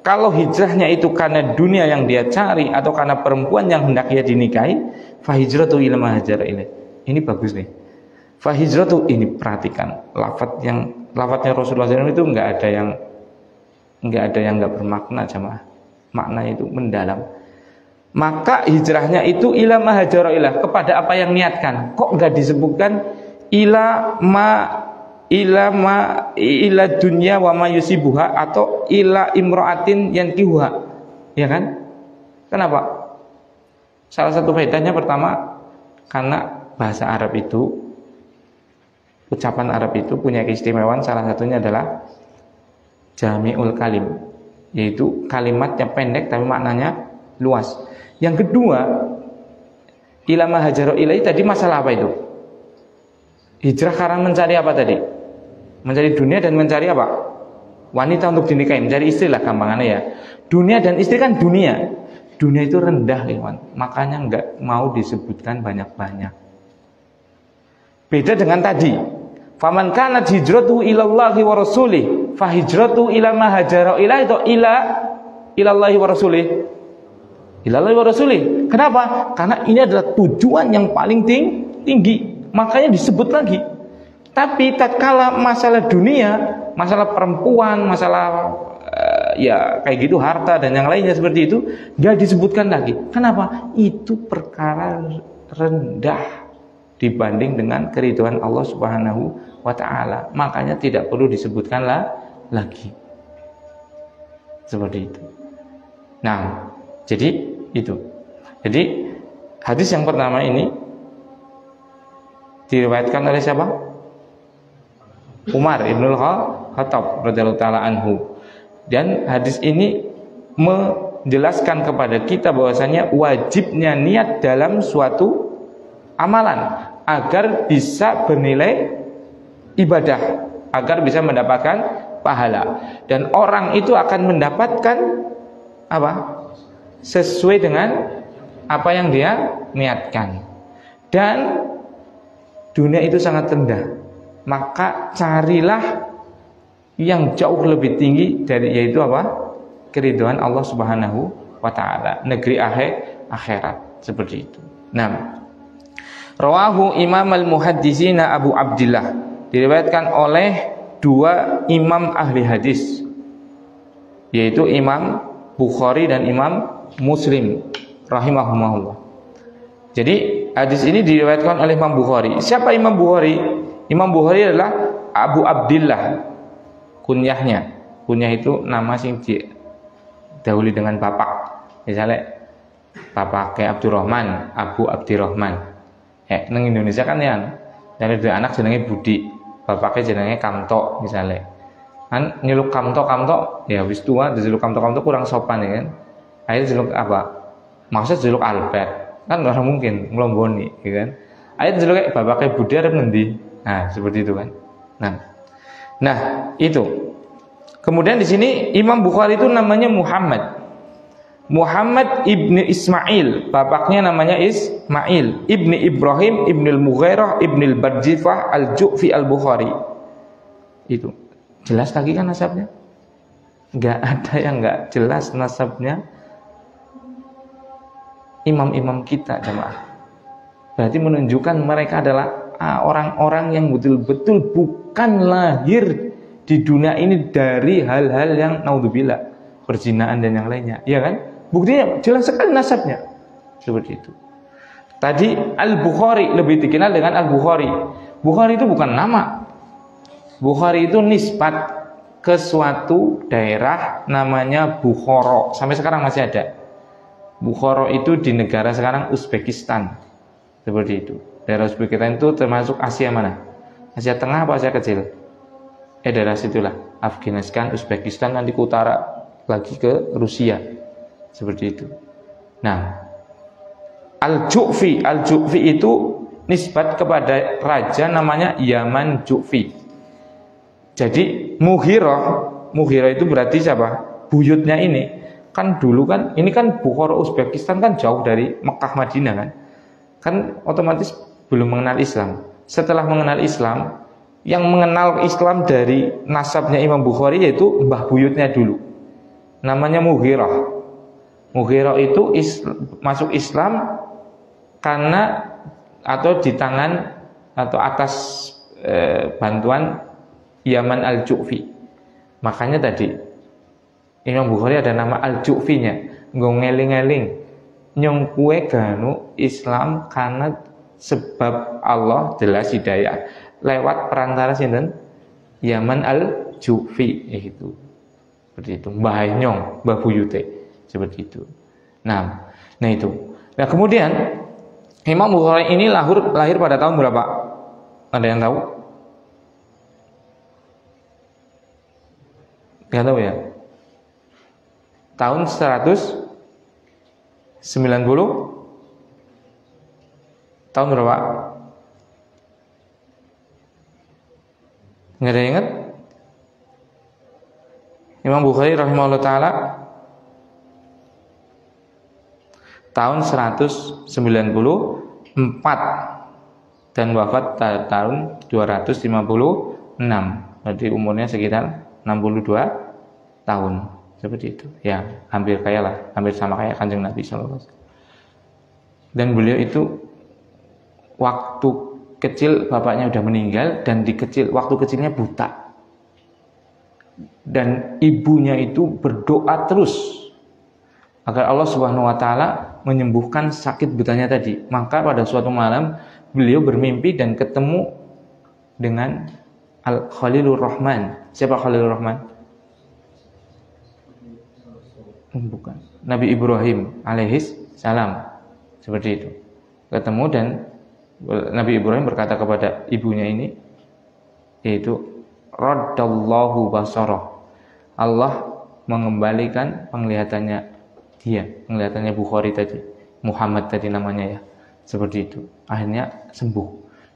Kalau hijrahnya itu karena dunia yang dia cari atau karena perempuan yang hendak ia dinikahi, fa hijratu ila ma hajara ilah. Ini bagus nih. Fa hijratu, ini perhatikan lafadznya Rasulullah SAW itu enggak ada yang enggak bermakna jamaah. Maknanya itu mendalam. Maka hijrahnya itu ila ma hajara ilah, kepada apa yang niatkan. Kok enggak disebutkan ila dunya wa ma yusibuha atau ila imra'atin yankihuha? ya kan? Kenapa? Salah satu faedahnya pertama, karena bahasa Arab itu, ucapan Arab itu punya keistimewaan, salah satunya adalah jami'ul kalim, yaitu kalimatnya pendek tapi maknanya luas. Yang kedua, ilama hajaro ilai, tadi masalah apa itu? Hijrah karena mencari apa tadi? Mencari dunia dan mencari apa? Wanita untuk dinikahi, mencari istri lah gampangannya ya. Dunia dan istri kan dunia. Dunia itu rendah, kawan. Makanya enggak mau disebutkan banyak-banyak. Beda dengan tadi. Faman kanat hijratuhu ilallahi wa rasulih, fa hijratuhu ila ma hajara ilaihi atau ilallahi wa rasulih. Ilallahi wa rasulih. Kenapa? Karena ini adalah tujuan yang paling tinggi. Makanya disebut lagi. Tapi tatkala masalah dunia, masalah perempuan, masalah ya kayak gitu, harta dan yang lainnya seperti itu, gak disebutkan lagi. Kenapa? Itu perkara rendah dibanding dengan keridhaan Allah Subhanahu wa ta'ala. Makanya tidak perlu disebutkan lagi. Seperti itu. Nah, jadi itu. Jadi hadis yang pertama ini diriwayatkan oleh siapa? Umar Ibnul Khattab radhiyallahu taala anhu. Dan hadis ini menjelaskan kepada kita bahwasanya wajibnya niat dalam suatu amalan agar bisa bernilai ibadah, agar bisa mendapatkan pahala. Dan orang itu akan mendapatkan apa? Sesuai dengan apa yang dia niatkan. Dan dunia itu sangat rendah, maka carilah yang jauh lebih tinggi dari, yaitu apa? Keridhaan Allah Subhanahu wa ta'ala, negeri akhirat, seperti itu. Nah, rawahu Imam al-Muhaddisina Abu Abdillah, diriwayatkan oleh dua imam ahli hadis, yaitu Imam Bukhari dan Imam Muslim rahimahumullah. Jadi hadis ini diriwayatkan oleh Imam Bukhari. Siapa Imam Bukhari? Imam Bukhari adalah Abu Abdillah kunyahnya. Kunyah itu nama sing didahului dengan bapak. Misalnya bapak kayak Abdurrahman, Abu Abdurrahman. Neng Indonesia kan ya, jadi dua anak jenenge Budi, bapaknya jenenge Kamto misalnya. Kan nyeluk Kamto, ya wis tua, dijuluk Kamto kurang sopan ya kan. Akhirnya jeluk apa? Maksudnya jeluk Albert. Kan nggak mungkin ngelomboni, ya kan? Akhirnya jeluk kayak bapaknya Budi ada ngendi. Nah, seperti itu kan. Nah, itu. Kemudian di sini Imam Bukhari itu namanya Muhammad ibni Ismail, bapaknya namanya Ismail, ibni Ibrahim, ibni al-Mughirah, ibni al-Barjifah, al-Ju'fi al-Bukhari. Itu jelas lagi kan nasabnya? Nggak ada yang nggak jelas nasabnya imam-imam kita, jemaah. Berarti menunjukkan mereka adalah orang-orang yang betul-betul bukan lahir di dunia ini dari hal-hal yang naudzubillah, perzinaan dan yang lainnya, ya kan? Buktinya jelas sekali nasabnya seperti itu. Tadi Al-Bukhari lebih dikenal dengan Al-Bukhari. Bukhari itu bukan nama. Bukhari itu nisbat ke suatu daerah namanya Bukhara. Sampai sekarang masih ada. Bukhara itu di negara sekarang Uzbekistan. Seperti itu. Daerah Uzbekistan itu termasuk Asia mana? Asia Tengah apa Asia Kecil? Daerah situlah. Afghanistan, Uzbekistan, nanti ke utara lagi ke Rusia. Seperti itu. Nah, Al-Ju'fi itu nisbat kepada raja namanya Yaman Ju'fi. Jadi Mughirah itu berarti siapa? Buyutnya ini. Kan dulu kan, ini kan Bukhara Uzbekistan kan jauh dari Mekah Madinah kan. Kan otomatis belum mengenal Islam. Setelah mengenal Islam, yang mengenal Islam dari nasabnya Imam Bukhari yaitu mbah buyutnya dulu. Namanya Mughirah. Mughirah itu masuk Islam karena atau di tangan atau atas bantuan Yaman Al-Ju'fi. Makanya tadi Imam Bukhari ada nama Al-Ju'fi-nya, ngeling-eling nyong kue ganu Islam karena sebab Allah jelas hidayah lewat perantara sinten Yaman Al-Ju'fi itu. Seperti itu, mbah nyong, mbah buyute. seperti itu. Nah itu. Nah kemudian Imam Bukhari ini lahir pada tahun berapa? Ada yang tahu? Nggak tahu ya? Tahun 190. Tahun berapa? Nggak ada yang ingat? Imam Bukhari rahimahullah ta'ala tahun 194 dan wafat tahun 256. Jadi umurnya sekitar 62 tahun. Seperti itu. Ya, hampir sama kayak Kanjeng Nabi sallallahu alaihi wasallam. Dan beliau itu waktu kecil bapaknya udah meninggal dan waktu kecilnya buta. Dan ibunya itu berdoa terus agar Allah Subhanahu wa taala menyembuhkan sakit butanya tadi. Maka pada suatu malam beliau bermimpi dan ketemu dengan Khalilur Rahman. Siapa Khalilur Rahman? Bukan. Nabi Ibrahim alaihis salam. Seperti itu. Ketemu dan Nabi Ibrahim berkata kepada ibunya ini, yaitu raddallahu basarah. Allah mengembalikan penglihatannya dia, penglihatannya Bukhari tadi, Muhammad tadi namanya ya. Seperti itu. Akhirnya sembuh.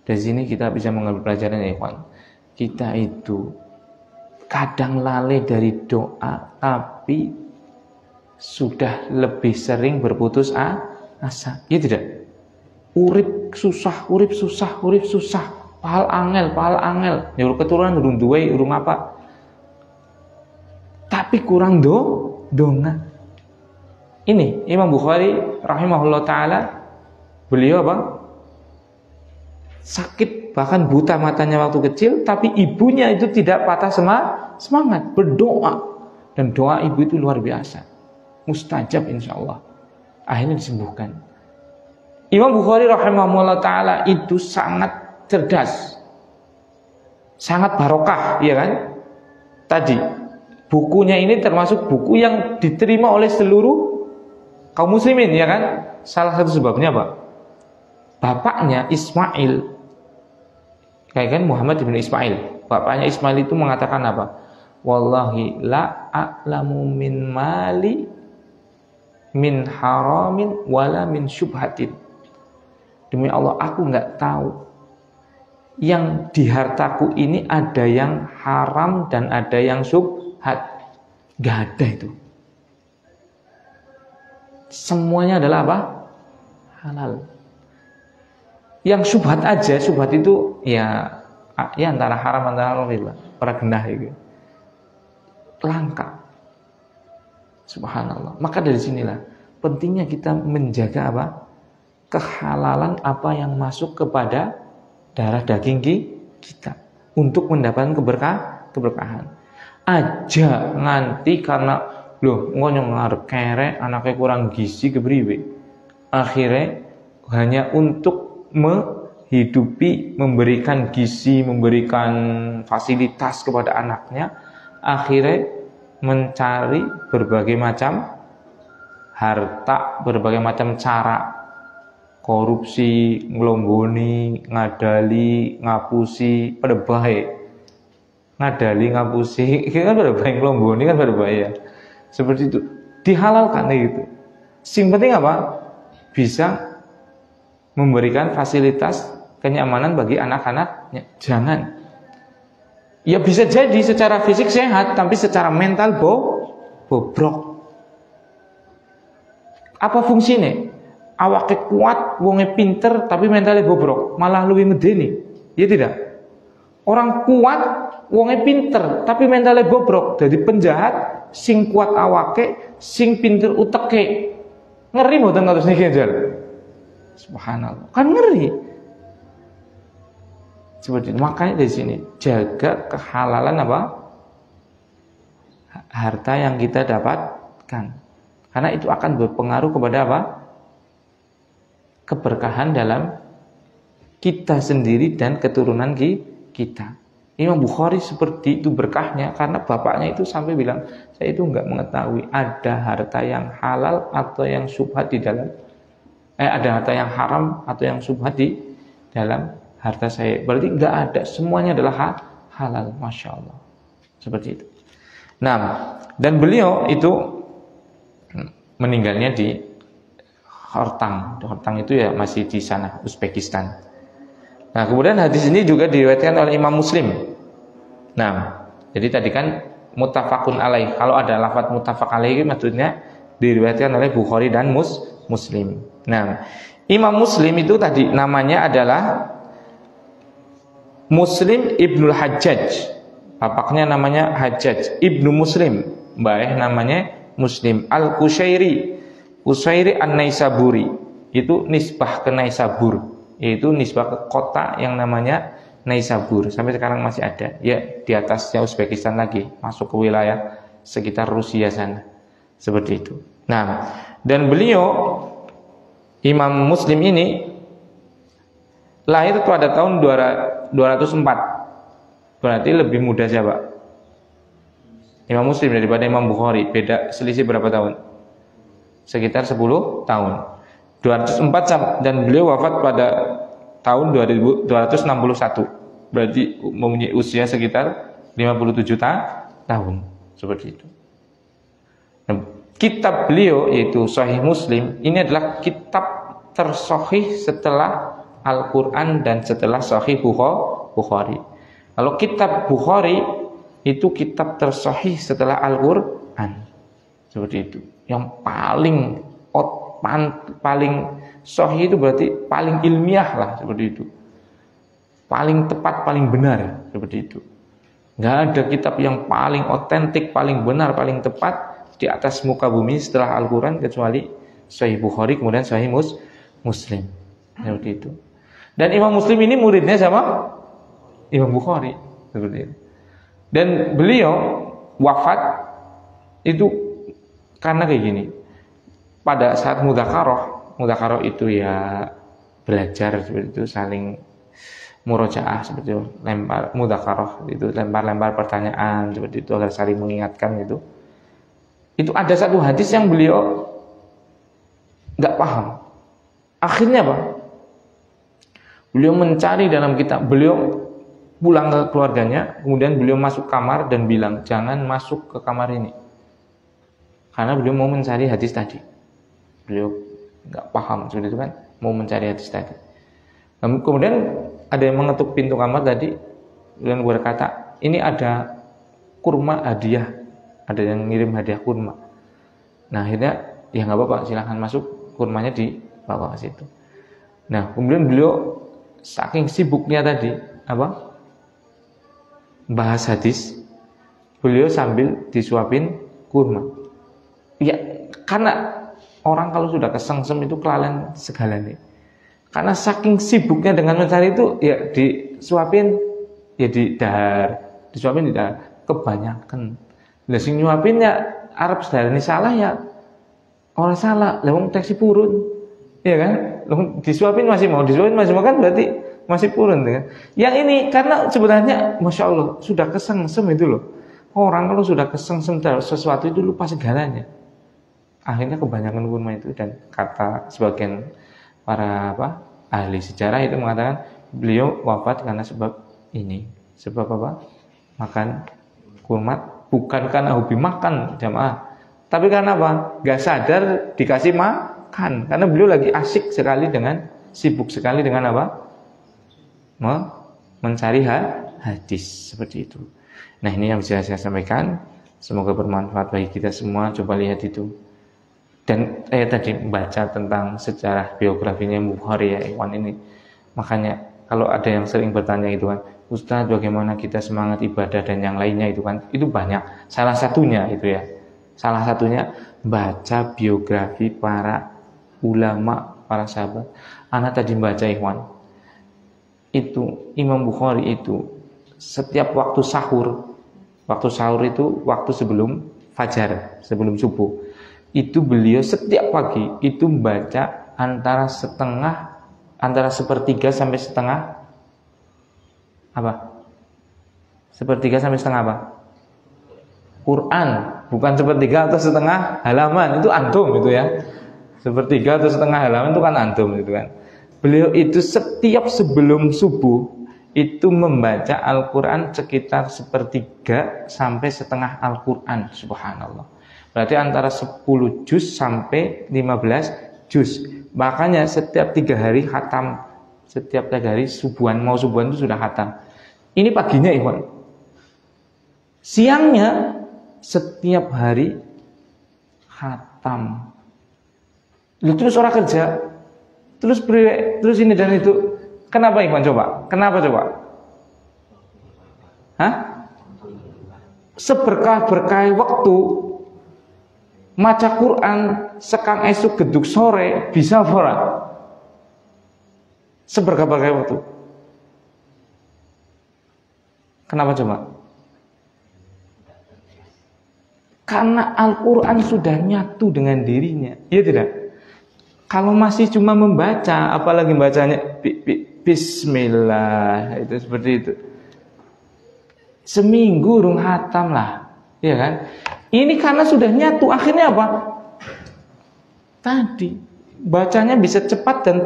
Dari sini kita bisa mengambil pelajaran ya, ikhwan. Kita itu kadang lalai dari doa, tapi sudah lebih sering berputus asa. Ya tidak? Urip susah. Pahal angel. Nyuruh keturunan urung duwe, urung apa. Tapi kurang donga. Ini Imam Bukhari rahimahullah ta'ala, beliau apa? Sakit, bahkan buta matanya waktu kecil, tapi ibunya itu tidak patah semangat, berdoa. Dan doa ibu itu luar biasa, mustajab insyaallah. Akhirnya disembuhkan. Imam Bukhari rahimahullah ta'ala itu sangat cerdas, sangat barokah, ya kan? Tadi bukunya ini termasuk buku yang diterima oleh seluruh kaum muslimin, ya kan? Salah satu sebabnya apa? Bapaknya Ismail, kayak kan Muhammad bin Ismail. Bapaknya Ismail itu mengatakan apa? Wallahi la a'lamu min mali min haramin wala min syubhatin. Demi Allah, aku nggak tahu yang di hartaku ini ada yang haram dan ada yang syubhat. Nggak ada itu. Semuanya adalah apa? Halal. Yang syubhat aja, syubhat itu ya antara haram antara riba, para genah itu. Langka. Subhanallah. Maka dari sinilah pentingnya kita menjaga apa? Kehalalan apa yang masuk kepada darah daging kita untuk mendapatkan keberkahan. Aja nganti karena loh ngonyong ngarep kere anaknya kurang gizi kebriwe. Akhirnya hanya untuk menghidupi, memberikan gizi, memberikan fasilitas kepada anaknya, akhirnya mencari berbagai macam harta, berbagai macam cara, korupsi, ngelomboni, ngadali, ngapusi, pada bahaya. Ngadali, ngapusi, kan pada bahaya, ngelomboni kan pada bahaya. Seperti itu, dihalalkan gitu. Sing penting apa? Bisa memberikan fasilitas kenyamanan bagi anak-anaknya. Jangan. Ya bisa jadi secara fisik sehat, tapi secara mental bobrok. Apa fungsinya? Awake kuat, wonge pinter, tapi mentalnya bobrok, malah lebih medeni. Ya tidak? Orang kuat, wonge pinter, tapi mentalnya bobrok. Jadi penjahat, sing kuat awake, sing pinter uteke. Ngeri mboten kados niki njal. Subhanallah. Kan ngeri. Seperti itu. Makanya dari sini jaga kehalalan apa? Harta yang kita dapatkan. Karena itu akan berpengaruh kepada apa? Keberkahan dalam kita sendiri dan keturunan kita. Imam Bukhari seperti itu berkahnya karena bapaknya itu sampai bilang, saya itu nggak mengetahui ada harta yang halal atau yang syubhat di dalam, ada harta yang haram atau yang syubhat di dalam harta saya. Berarti nggak ada, semuanya adalah halal, masya Allah. Seperti itu. Nah, dan beliau itu meninggalnya di Hortang. Hortang itu ya masih di sana, Uzbekistan. Nah, kemudian hadis ini juga diriwayatkan oleh Imam Muslim. Nah, jadi tadi kan muttafaqun alaih. Kalau ada lafaz muttafaq alaih maksudnya diriwayatkan oleh Bukhari dan Muslim. Nah, Imam Muslim itu tadi namanya adalah Muslim Ibnul Hajjaj. Bapaknya namanya Hajjaj Ibnu Muslim, mbah namanya Muslim Al-Qushairi. Qushairi An-Naisaburi. Itu nisbah ke Naisabur. Yaitu nisbah ke kota yang namanya Naisabur. Sampai sekarang masih ada. Ya, di atasnya Uzbekistan lagi, masuk ke wilayah sekitar Rusia sana. Seperti itu. Nah, dan beliau Imam Muslim ini lahir pada tahun 204. Berarti lebih muda siapa? Imam Muslim daripada Imam Bukhari. Beda selisih berapa tahun? Sekitar 10 tahun. 204 dan beliau wafat pada tahun 261. Berarti mempunyai usia sekitar 57 tahun. Seperti itu. Nah, kitab beliau yaitu Sahih Muslim ini adalah kitab tersahih setelah Al-Quran dan setelah Sahih Bukhari. Kalau kitab Bukhari itu kitab tersahih setelah Al-Quran. Seperti itu. Yang paling sahih itu berarti paling ilmiah lah, seperti itu. Paling tepat, paling benar, seperti itu. Nggak ada kitab yang paling otentik, paling benar, paling tepat di atas muka bumi setelah Al-Quran kecuali Sahih Bukhari kemudian Sahih Muslim, seperti itu. Dan Imam Muslim ini muridnya sama Imam Bukhari, seperti itu. Dan beliau wafat itu karena kayak gini. Pada saat mudzakarah itu ya belajar seperti itu, saling murojaah seperti itu, lempar mudzakarah itu, lempar pertanyaan seperti itu agar saling mengingatkan gitu. Itu ada satu hadis yang beliau nggak paham. Akhirnya apa? Beliau mencari dalam kitab, beliau pulang ke keluarganya, kemudian beliau masuk kamar dan bilang, jangan masuk ke kamar ini. Karena beliau mau mencari hadis tadi. Beliau nggak paham seperti itu kan, mau mencari hadis tadi. Kemudian ada yang mengetuk pintu kamar tadi dan berkata, ini ada kurma hadiah, ada yang ngirim hadiah kurma. Nah akhirnya ya nggak apa-apa, silahkan masuk, kurmanya dibawa ke situ. Nah kemudian beliau saking sibuknya tadi bahas hadis, beliau sambil disuapin kurma. Ya karena orang kalau sudah kesengsem itu kelalen segalanya. Karena saking sibuknya dengan mencari itu, ya disuapin, ya di dahar, disuapin di dahar. Kebanyakan. Lah sing nyuapin ya Arab sedarani salah ya orang salah. Lah wong teksi purun, ya kan? Disuapin masih mau kan berarti masih purun, kan? Yang ini karena sebenarnya, masya Allah sudah kesengsem itu loh. Orang kalau sudah kesengsem terhadap sesuatu itu lupa segalanya. Akhirnya kebanyakan kurma itu, dan kata sebagian para ahli sejarah itu mengatakan beliau wafat karena sebab ini. Sebab makan kurma bukan karena hobi makan jamaah, tapi karena gak sadar dikasih makan. Karena beliau lagi asik sekali dengan, sibuk sekali dengan mencari hadis seperti itu. Nah ini yang bisa saya sampaikan. Semoga bermanfaat bagi kita semua. Coba lihat itu. Dan tadi membaca tentang sejarah biografinya Bukhari ya Ikhwan ini. Makanya kalau ada yang sering bertanya itu kan, Ustaz bagaimana kita semangat ibadah dan yang lainnya itu kan, itu banyak. Salah satunya itu ya, salah satunya baca biografi para ulama, para sahabat. Anak tadi baca Ikhwan, itu Imam Bukhari itu setiap waktu sahur itu waktu sebelum fajar, sebelum subuh. Itu beliau setiap pagi itu membaca antara sepertiga sampai setengah Sepertiga sampai setengah apa? Quran, bukan sepertiga atau setengah halaman, itu antum itu ya. Sepertiga atau setengah halaman itu kan antum itu kan. Beliau itu setiap sebelum subuh itu membaca Al-Quran sekitar sepertiga sampai setengah Al-Quran. Subhanallah. Berarti antara 10 juz sampai 15 juz. Makanya setiap 3 hari khatam. Setiap 3 hari subuhan, mau subuhan itu sudah khatam. Ini paginya ikhwan. Siangnya setiap hari khatam. Terus orang kerja, terus ini dan itu. Kenapa ikhwan coba? Kenapa coba? Hah? Seberkah-berkah waktu maca Quran sekang esuk geduk sore bisa ora? Seberkah-berkah waktu. Kenapa coba? Karena Al-Quran sudah nyatu dengan dirinya. Iya tidak? Kalau masih cuma membaca, apalagi bacanya Bismillah, itu seperti itu. Seminggu rung hatam lah, ya kan? Ini karena sudah nyatu, akhirnya apa? Tadi bacanya bisa cepat dan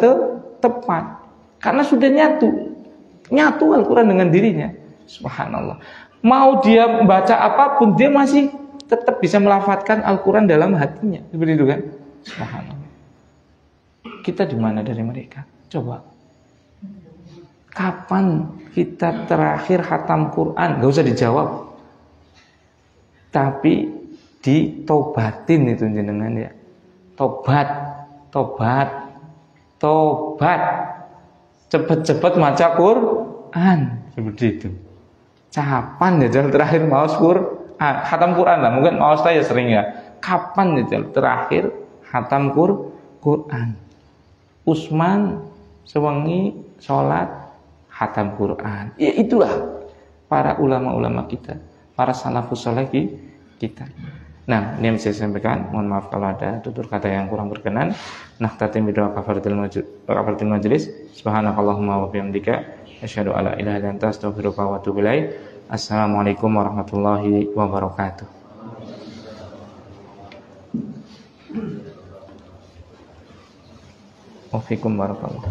tepat, karena sudah nyatu Al-Quran dengan dirinya. Subhanallah. Mau dia baca apapun, dia masih tetap bisa melafadzkan Al-Quran dalam hatinya, seperti itu kan? Subhanallah. Kita di mana dari mereka? Coba. Kapan kita terakhir khatam Quran? Gak usah dijawab. Tapi ditobatin itu jenengan ya. Tobat. Cepet-cepet maca Quran. Seperti itu. Kapan ya jalan terakhir maos Quran? Khatam Quran lah. Mungkin maos saya sering ya. Kapan ya jalan terakhir khatam Quran? Usman sewengi sholat khatam Quran. Ya itulah para ulama-ulama kita, para salafus saleh kita. Nah, ini yang bisa saya sampaikan. Mohon maaf kalau ada tutur kata yang kurang berkenan. Nakhtatim bi doa kafaratul majlis. Subhanakallahumma wa bihamdika asyhadu alla ilaha illa anta astaghfiruka wa atubu ilaik. Assalamualaikum warahmatullahi wabarakatuh. Wafikum barakallah.